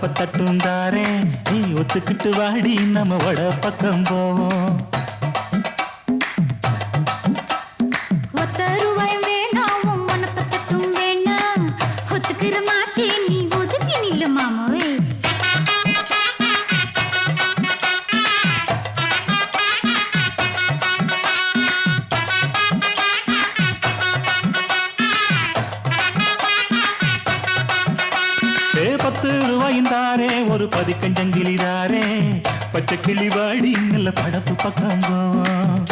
பத்தட்டும் தாரே நீ ஒத்துக்கிட்டு வாடி நம்ம வட பக்கம் போவோம். ஒத்த ரூபாய் வேணாம் மனப்பத்தட்டும் வேணாம் ஒத்துக்கிற மாட்டே நீ ஒதுங்கி நில்லு மாமாவே. ₹10 தாரே ஒரு பதிக்கஞ்சங்கிலி தாரே பச்சை கிளி வாடி நல்ல படப்பு பக்கம் போவோம்.